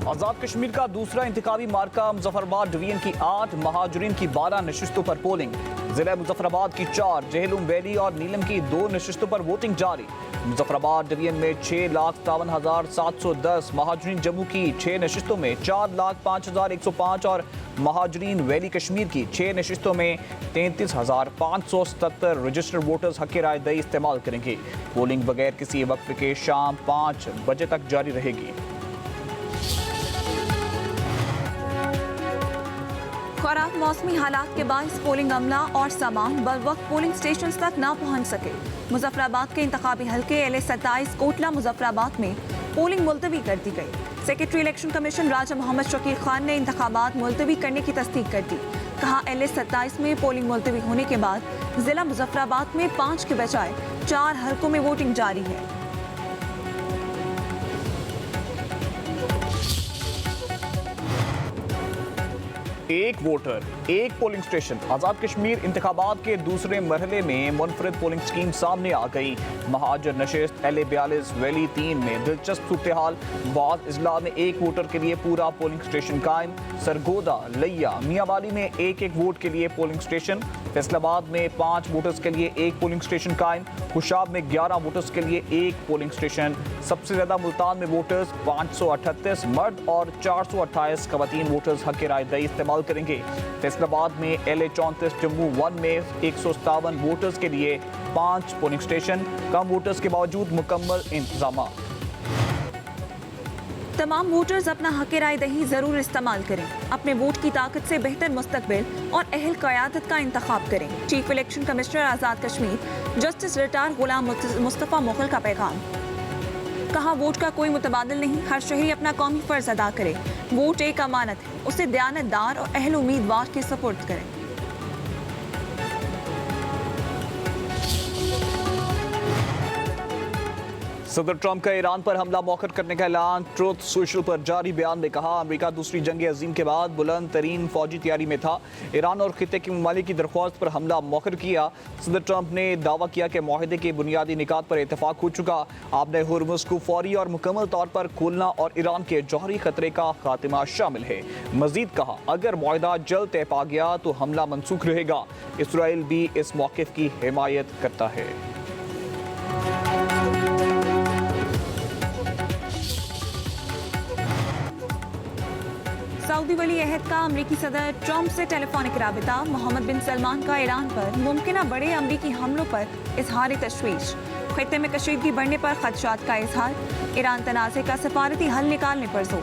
आजाद कश्मीर का दूसरा इंतखाबी मार्का मुजफ्फराबाद डिवीजन की 8, महाजरीन की 12 नशिस्तों पर पोलिंग। जिला मुजफ्फराबाद की 4, जेहलूम वैली और नीलम की 2 नशिस्तों पर वोटिंग जारी। मुजफ्फराबाद डिवीजन में 6,57,710, महाजरीन जम्मू की 6 नशिस्तों में 4,05,105 और महाजरीन वैली कश्मीर की 6 नशिस्तों में 33,577 रजिस्टर्ड वोटर्स हक राय दही इस्तेमाल करेंगे। पोलिंग बगैर किसी वक्त के शाम 5 बजे तक जारी रहेगी। खराब मौसमी हालात के बायस पोलिंग अमला और सामान बरवक्त पोलिंग स्टेशन तक न पहुंच सके। मुजफ्फराबाद के इंतखाबी हल्के LA-27 कोटला मुजफ्फराबाद में पोलिंग मुलतवी कर दी गई। सेक्रेटरी इलेक्शन कमीशन राजा मोहम्मद शकील खान ने इंतखाबात मुलतवी करने की तस्दीक कर दी। कहा LA-27 में पोलिंग मुलतवी होने के बाद जिला मुजफ्फराबाद में 5 के बजाय 4 हल्कों में वोटिंग जारी है। एक वोटर एक पोलिंग स्टेशन। आजाद कश्मीर इंतखाबात के दूसरे मरहले में मुनफरिद पोलिंग स्कीम सामने आ गई। महाजर नशिस्त LA-42 वैली 3 में दिलचस्प सूरत-ए-हाल। बाद इजला में एक वोटर के लिए पूरा पोलिंग स्टेशन कायम। सरगोदा, लैया, मियांवाली में एक वोट के लिए पोलिंग स्टेशन। फैसलाबाद में 5 वोटर्स के लिए एक पोलिंग स्टेशन कायम। खुशाब में 11 वोटर्स के लिए एक पोलिंग स्टेशन। सबसे ज्यादा मुल्तान में वोटर्स 538 मर्द और 428 खवातीन वोटर्स हक राय दही इस्तेमाल करेंगे। फैसलाबाद में LA-34 जम्मू 1 में 157 वोटर्स के लिए 5 पोलिंग स्टेशन। कम वोटर्स के बावजूद मुकम्मल इंतजाम। तमाम वोटर्स अपना हक राय दही जरूर इस्तेमाल करें। अपने वोट की ताकत से बेहतर मुस्तकबिल और अहल क़यादत का इंतखाब करें। चीफ इलेक्शन कमिश्नर आजाद कश्मीर जस्टिस रिटायर गुलाम मुस्तफ़ा मुग़ल का पैगाम। कहा, वोट का कोई मुतबादिल नहीं, हर शहरी अपना कौमी फर्ज अदा करे। वोट एक अमानत है, उसे दयानतदार और अहल उम्मीदवार के सपुर्द करें। सदर ट्रंप का ईरान पर हमला मौखर करने का ऐलान। ट्रुथ सोशल पर जारी बयान में कहा, अमेरिका दूसरी जंग अजीम के बाद बुलंद तरीन फौजी तैयारी में था। ईरान और खित्ते के ममालिक की दरख्वास्त पर हमला मौखर किया। सदर ट्रंप ने दावा किया कि मुआहदे के बुनियादी निकात पर इतफाक हो चुका। आपने हुर्मुज़ को फौरी और मुकम्मल तौर पर खोलना और ईरान के जौहरी खतरे का खात्मा शामिल है। मजीद कहा, अगर मुआहदा जल्द तय पा गया तो हमला मनसूख रहेगा। इसराइल भी इस मौक़िफ़ की हिमायत करता है। सऊदी वली अहद का अमरीकी सदर ट्रंप से टेलीफोनिक राबिता। मोहम्मद बिन सलमान का ईरान पर मुमकिन बड़े अमरीकी हमलों पर इजहार तशवीश। खित्ते में कशीदगी बढ़ने पर खदशात का इजहार। ईरान तनाज़े का सफारती हल निकालने पर जोर।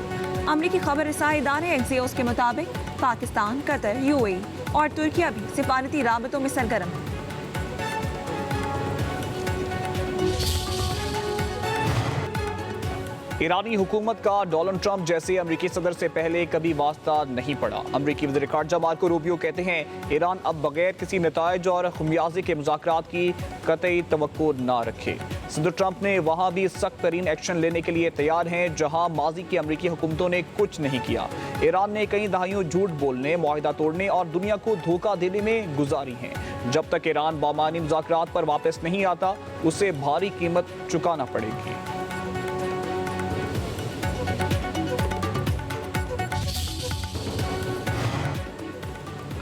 अमरीकी खबर रसाई इदारे एक्सियोस के मुताबिक पाकिस्तान, कतर, UAE और तुर्किया भी सफारती राबतों में सरगर्म है। ईरानी हुकूमत का डोनाल्ड ट्रंप जैसे अमरीकी सदर से पहले कभी वास्ता नहीं पड़ा। अमरीकी वज़ीर ख़ारजा मार्को रूबियो कहते हैं, ईरान अब बगैर किसी नताइज और खमियाजे के मुज़ाकरात की कतई तवक्को ना रखे। सदर ट्रंप ने वहाँ भी सख्त तरीन एक्शन लेने के लिए तैयार हैं जहाँ माजी की अमरीकी हुकूमतों ने कुछ नहीं किया। ईरान ने कई दहाइयों झूठ बोलने, मुआहिदा तोड़ने और दुनिया को धोखा देने में गुजारी हैं। जब तक ईरान बामानी मुज़ाकरात पर वापस नहीं आता, उसे भारी कीमत चुकाना पड़ेगी।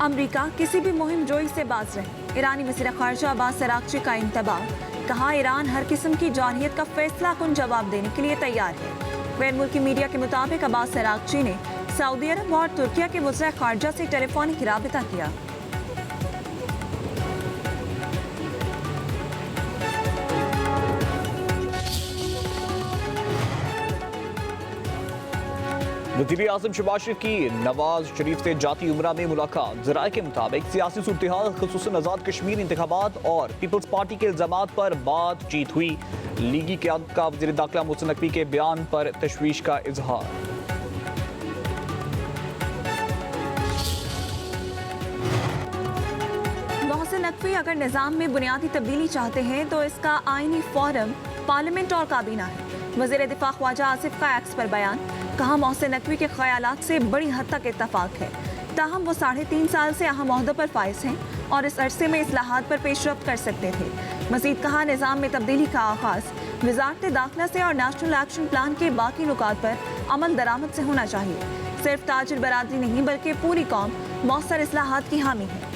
अमरीका किसी भी मुहिम जोई से बाज रहे। ईरानी वज़ीर ख़ारजा अब्बास अराग़ची का इंतबाह। कहा, ईरान हर किस्म की जारहियत का फैसला कुन जवाब देने के लिए तैयार है। गैर मुल्की मीडिया के मुताबिक अब्बास अराग़ची ने सऊदी अरब और तुर्किया के वज़ीर ख़ारजा से टेलीफोनिक राबिता किया। वज़ीर आज़म शहबाज शरीफ की नवाज शरीफ से जाती उमरा में मुलाकात। ज़राए के मुताबिक सियासी सूरत-ए-हाल, ख़ुसूसन आज़ाद कश्मीर इंतखाबात और पीपल्स पार्टी के इल्ज़ामात पर बातचीत हुई। लीगी क़यादत का वज़ीर दाखिला मोहसिन नकवी के बयान पर तशवीश का इजहार। मोहसिन नकवी अगर निज़ाम में बुनियादी तब्दीली चाहते हैं तो इसका आईनी फोरम पार्लियामेंट और काबीना है। वज़ीर दिफा ख्वाजा आसिफ का एक्स पर बयान। कहा, मोहसिन नकवी के ख्यालात से बड़ी हद तक इत्तफाक है। ताहम वो 3.5 साल से अहम ओहदों पर फाइज हैं और इस अरसे में इस्लाहात पर पेशरफ्त कर सकते थे। मजीद कहा, निज़ाम में तब्दीली का आगाज़ वजारत दाखिला से और नेशनल एक्शन प्लान के बाकी नुकात पर अमल दरामद से होना चाहिए। सिर्फ ताजिर बरादरी नहीं बल्कि पूरी कौम मौसर इस्लाहात की हामी है।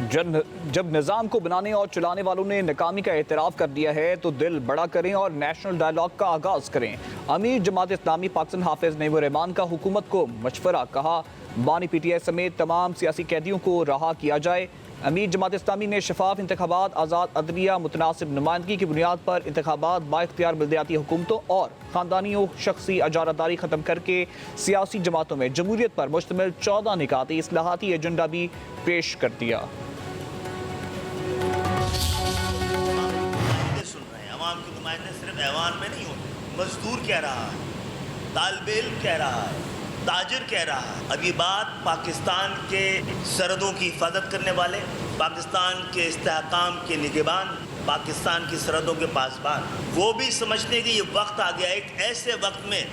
जब निज़ाम को बनाने और चलाने वालों ने नाकामी का एतराफ़ कर दिया है तो दिल बड़ा करें और नेशनल डायलॉग का आगाज़ करें। अमीर जमात इस्लामी पाकिस्तान हाफिज नईमुर रहमान का हुकूमत को मशवरा, कहा बानी PTI समेत तमाम सियासी कैदियों को रहा किया जाए। अमीर जमात इस्लामी ने शफाफ इंतखाबात, आज़ाद अदलिया, मुतनासिब नुमाइंदगी की बुनियाद पर इंतखाबात, बाइख्तियार बल्दियाती हुकूमतों और ख़ानदानी शख्सी अजारादारी ख़त्म करके सियासी जमातों में जमहूरियत पर मुश्तमिल 14 निकाती इस्लाहाती एजेंडा भी पेश कर दिया। अवाम के नुमाइंदे सिर्फ ऐवान में नहीं होते, मजदूर कह रहा है, तालिब इल्म कह रहा है, ताजिर कह रहा है। अब ये बात पाकिस्तान के सरहदों की हिफाजत करने वाले, पाकिस्तान के इस्तेहकाम के निगहबान, पाकिस्तान की सरहदों के पासबान, वो भी समझने कि ये वक्त आ गया, एक ऐसे वक्त में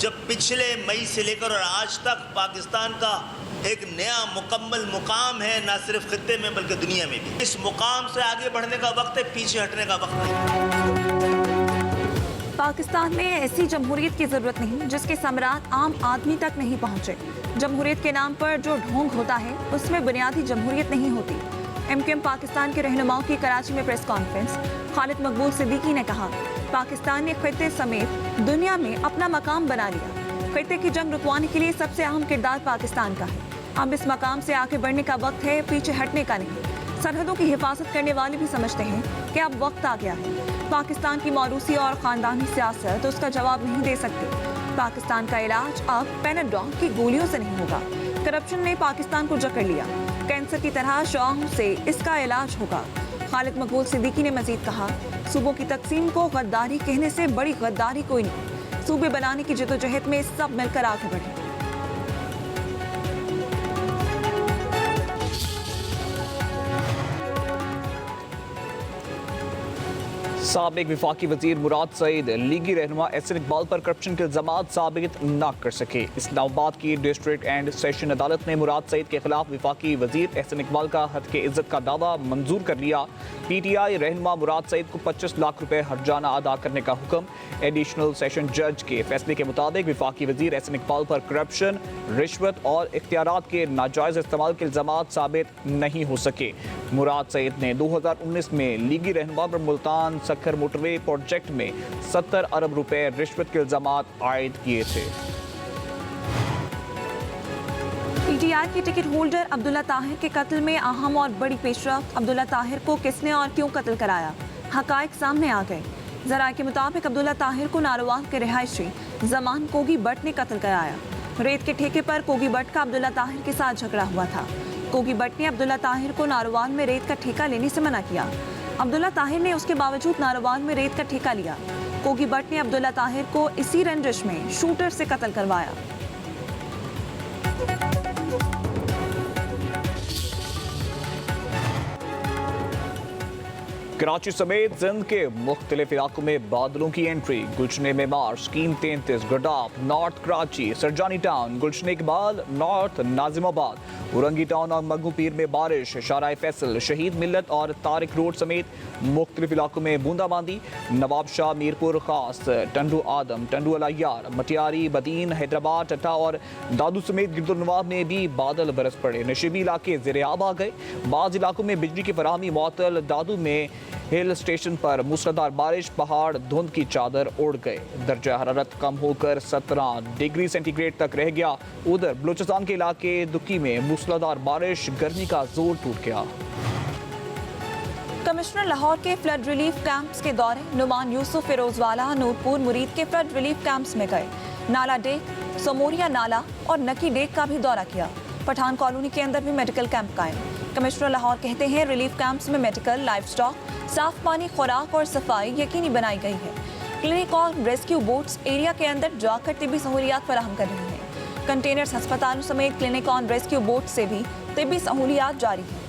जब पिछले मई से लेकर और आज तक पाकिस्तान का एक नया मुकम्मल मुकाम है, ना सिर्फ खित्ते में बल्कि दुनिया में भी। इस मुकाम से आगे बढ़ने का वक्त है, पीछे हटने का वक्त नहीं। पाकिस्तान में ऐसी जमहूरियत की जरूरत नहीं जिसके समरात आम आदमी तक नहीं पहुंचे। जमहूरियत के नाम पर जो ढोंग होता है उसमें बुनियादी जमहूरियत नहीं होती। MQM पाकिस्तान के रहनुमाओं की कराची में प्रेस कॉन्फ्रेंस। खालिद मकबूल सिद्दीकी ने कहा, पाकिस्तान ने खित्ते समेत दुनिया में अपना मकाम बना लिया। खित्ते की जंग रुकवाने के लिए सबसे अहम किरदार पाकिस्तान का है। अब इस मकाम से आगे बढ़ने का वक्त है, पीछे हटने का नहीं। सरहदों की हिफाजत करने वाले भी समझते हैं कि अब वक्त आ गया है। पाकिस्तान की मौरूसी और ख़ानदानी सियासत उसका जवाब नहीं दे सकती। पाकिस्तान का इलाज अब पैनाडॉल की गोलियों से नहीं होगा। करप्शन ने पाकिस्तान को जकड़ लिया, कैंसर की तरह शौक से इसका इलाज होगा। खालिद मकबूल सिद्दीकी ने मजीद कहा, सूबों की तकसीम को गद्दारी कहने से बड़ी गद्दारी कोई नहीं। सूबे बनाने की जदोजहद में सब मिलकर आगे बढ़े। साबिक वफाकी वजीर मुराद सईद लीगी रहनुमा एहसन इकबाल पर करप्शन के इल्जामात साबित न कर सके। इस्लामाबाद की डिस्ट्रिक्ट एंड सेशन अदालत ने मुराद सईद के खिलाफ वफाकी वजीर एहसन इकबाल का हद के इज्जत का दावा मंजूर कर लिया। PTI रहनुमा मुराद सईद को 25 लाख रुपए हर्जाना अदा करने का हुक्म। एडिशनल सेशन जज के फैसले के मुताबिक वफाकी वजीर एहसन इकबाल पर करप्शन, रिश्वत और इख्तियारात के नाजायज इस्तेमाल के इल्जामात साबित नहीं हो सके। मुराद सईद ने 2019 में लीगी रहनुमा पर मुल्तान सखर मोटरवे प्रोजेक्ट में 70 अरब रुपए रिश्वत के इल्जामात आयद किए थे। PTI के टिकट होल्डर अब्दुल्ला ताहिर के कत्ल में अहम और बड़ी पेशरफ्त। अब्दुल्ला ताहिर को किसने और क्यों कत्ल कराया, हकायक सामने आ गए। जराये के मुताबिक अब्दुल्ला ताहिर को नारोवाल के रिहायशी जमान कोगी बट ने कत्ल कराया। रेत के ठेके पर कोगी बट का अब्दुल्ला ताहिर के साथ झगड़ा हुआ था। कोगी बट ने अब्दुल्ला ताहिर को नारोवाल में रेत का ठेका लेने से मना किया। अब्दुल्ला ताहिर ने उसके बावजूद नारोवाल में रेत का ठेका लिया। कोगी बट ने अब्दुल्ला ताहिर को इसी रंजिश में शूटर से कत्ल करवाया। कराची समेत जिंद के मुख्तलिफ इलाकों में बादलों की एंट्री। गुलशने में मार्च, scheme 33, Gadap, north Karachi, Surjani town, Gulshan Iqbal, north Nazimabad, Orangi town और मगू पीर में बारिश। शाराय फैसल, शहीद मिल्लत और तारिक रोड समेत मुख्तलिफ इलाकों में बूंदाबांदी। नवाब शाह, मीरपुर खास, टंडू आदम, टंडू अलायार, मटियारी, बदीन, हैदराबाद, टट्टा और दादू समेत गिरदुलनवाब में भी बादल बरस पड़े। नशीबी इलाके ज़ेर-ए-आब आ गए। बाज़ इलाकों में बिजली की फराहमी मुअत्तल। दादू में हिल स्टेशन पर मूसलाधार बारिश, पहाड़ धुंध की चादर ओढ़ गए। दर्जा हरारत कम होकर 17 डिग्री सेंटीग्रेड तक रह गया। उधर बलूचिस्तान के इलाके दुक्की में मूसलाधार बारिश, गर्मी का जोर टूट गया। कमिश्नर लाहौर के फ्लड रिलीफ कैंप्स के दौरे। नुमान यूसुफ फिरोजवाला नूरपुर मुरीद के फ्लड रिलीफ कैंप्स में गए। नाला डेक, सोमोरिया नाला और नकी डेक का भी दौरा किया। पठान कॉलोनी के अंदर भी मेडिकल कैंप कायम। कमिश्नर लाहौर कहते हैं रिलीफ कैंप्स में मेडिकल, लाइफ स्टॉक, साफ पानी, खुराक और सफाई यकीनी बनाई गई है। क्लिनिक और रेस्क्यू बोट्स एरिया के अंदर जाकर तिब्बी सहूलियात फराहम कर रही हैं। कंटेनर्स अस्पतालों समेत क्लिनिक और रेस्क्यू बोट से भी तिब्बी सहूलियात जारी हैं।